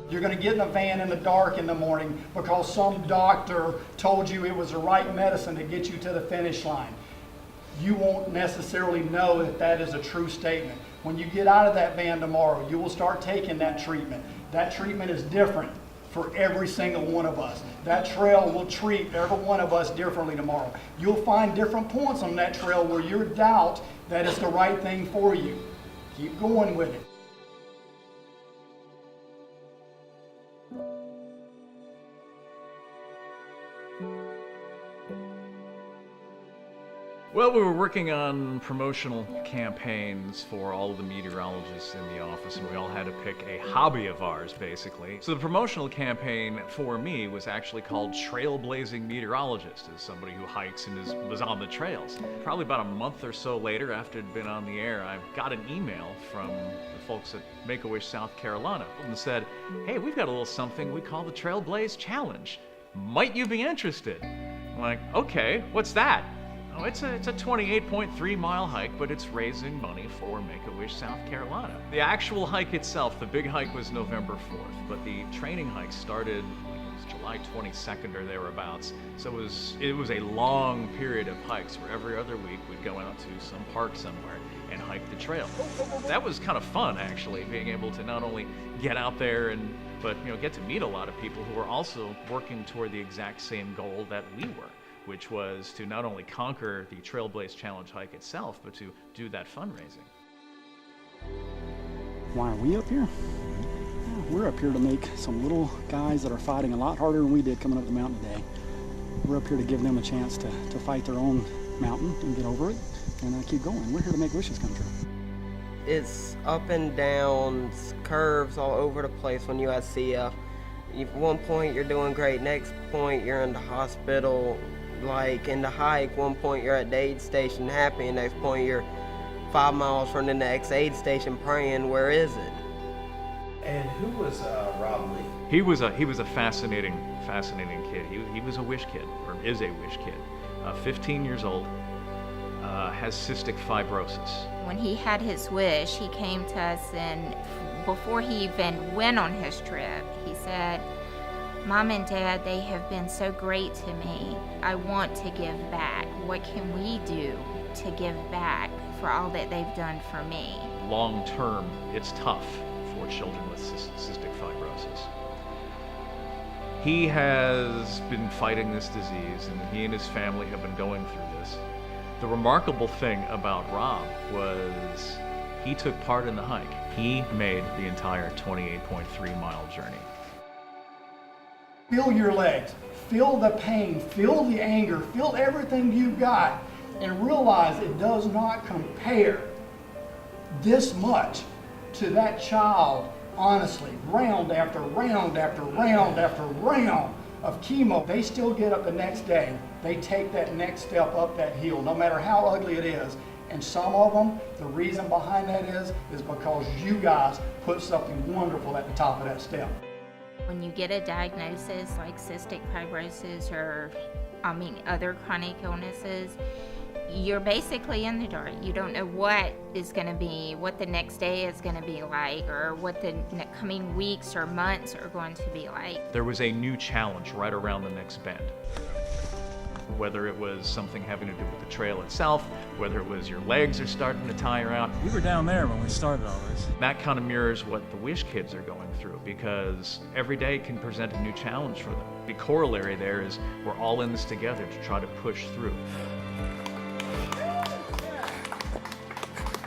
You're going to get in a van in the dark in the morning because some doctor told you it was the right medicine to get you to the finish line. You won't necessarily know that that is a true statement. When you get out of that van tomorrow, you will start taking that treatment. That treatment is different for every single one of us. That trail will treat every one of us differently tomorrow. You'll find different points on that trail where you doubt that it's the right thing for you. Keep going with it. Well, we were working on promotional campaigns for all of the meteorologists in the office, and we all had to pick a hobby of ours, basically. So the promotional campaign for me was actually called Trailblazing Meteorologist, as somebody who hikes and was on the trails. Probably about a month or so later, after it had been on the air, I got an email from the folks at Make-A-Wish, South Carolina, and said, "Hey, we've got a little something we call the Trailblaze Challenge. Might you be interested?" I'm like, "Okay, what's that?" Oh, it's a 28.3-mile hike, but it's raising money for Make-A-Wish, South Carolina. The actual hike itself, the big hike, was November 4th, but the training hike started, it was July 22nd or thereabouts. So it was a long period of hikes where every other week we'd go out to some park somewhere and hike the trail. That was kind of fun, actually, being able to not only get out there but get to meet a lot of people who are also working toward the exact same goal that we were, which was to not only conquer the Trailblaze Challenge hike itself, but to do that fundraising. Why are we up here? Yeah, we're up here to make some little guys that are fighting a lot harder than we did coming up the mountain today. We're up here to give them a chance to fight their own mountain and get over it and keep going. We're here to make wishes come true. It's up and down, curves all over the place when you at CF. One point you're doing great, next point you're in the hospital. Like in the hike, one point you're at the aid station happy, and next point you're 5 miles from the next aid station praying, where is it? And who was Rob Lee? He was a fascinating kid. He was a wish kid, or is a wish kid. 15 years old, has cystic fibrosis. When he had his wish, he came to us, and before he even went on his trip, he said, "Mom and Dad, they have been so great to me. I want to give back. What can we do to give back for all that they've done for me?" Long term, it's tough for children with cystic fibrosis. He has been fighting this disease, and he and his family have been going through this. The remarkable thing about Rob was he took part in the hike. He made the entire 28.3-mile journey. Feel your legs, feel the pain, feel the anger, feel everything you've got, and realize it does not compare this much to that child, honestly, round after round after round after round of chemo. They still get up the next day. They take that next step up that hill, no matter how ugly it is. And some of them, the reason behind that is because you guys put something wonderful at the top of that step. When you get a diagnosis like cystic fibrosis or, other chronic illnesses, you're basically in the dark. You don't know what the next day is going to be like, or what the coming weeks or months are going to be like. There was a new challenge right around the next bend. Whether it was something having to do with the trail itself, whether it was your legs are starting to tire out. We were down there when we started all this. That kind of mirrors what the Wish kids are going through, because every day can present a new challenge for them. The corollary there is we're all in this together to try to push through.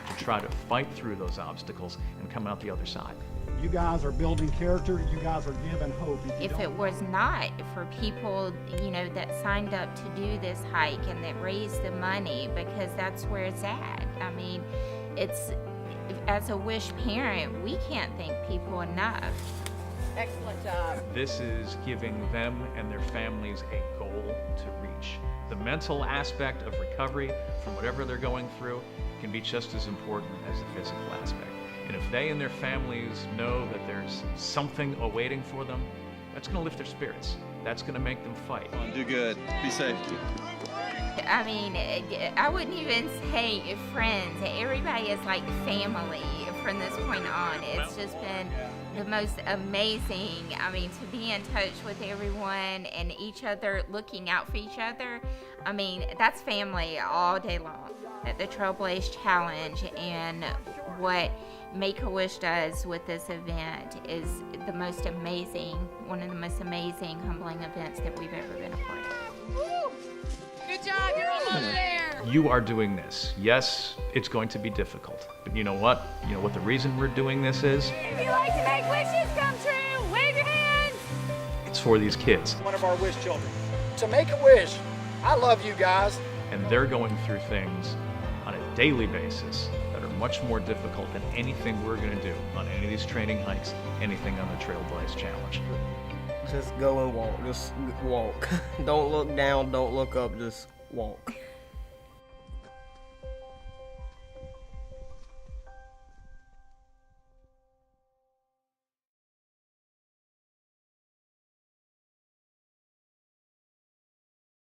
To try to fight through those obstacles and come out the other side. You guys are building character, you guys are giving hope. If it was not for people, that signed up to do this hike and that raised the money, because that's where it's at. It's, as a Wish parent, we can't thank people enough. Excellent job. This is giving them and their families a goal to reach. The mental aspect of recovery from whatever they're going through can be just as important as the physical aspect. And if they and their families know that there's something awaiting for them, that's going to lift their spirits. That's going to make them fight. Do good. Be safe. I wouldn't even say friends. Everybody is like family from this point on. It's just been the most amazing. I mean, to be in touch with everyone and each other, looking out for each other. I mean, that's family all day long. The Trailblaze Challenge and what Make-A-Wish does with this event is the most amazing, one of the most amazing, humbling events that we've ever been a part of. Woo! Good job, you're almost there. You are doing this. Yes, it's going to be difficult. But you know what? You know what the reason we're doing this is? If you like to make wishes come true, wave your hands. It's for these kids. One of our wish children. To make a wish. I love you guys. And they're going through things on a daily basis that are much more difficult than anything we're going to do on any of these training hikes, anything on the Trailblaze Challenge. Just go and walk. Just walk. Don't look down, don't look up, just walk.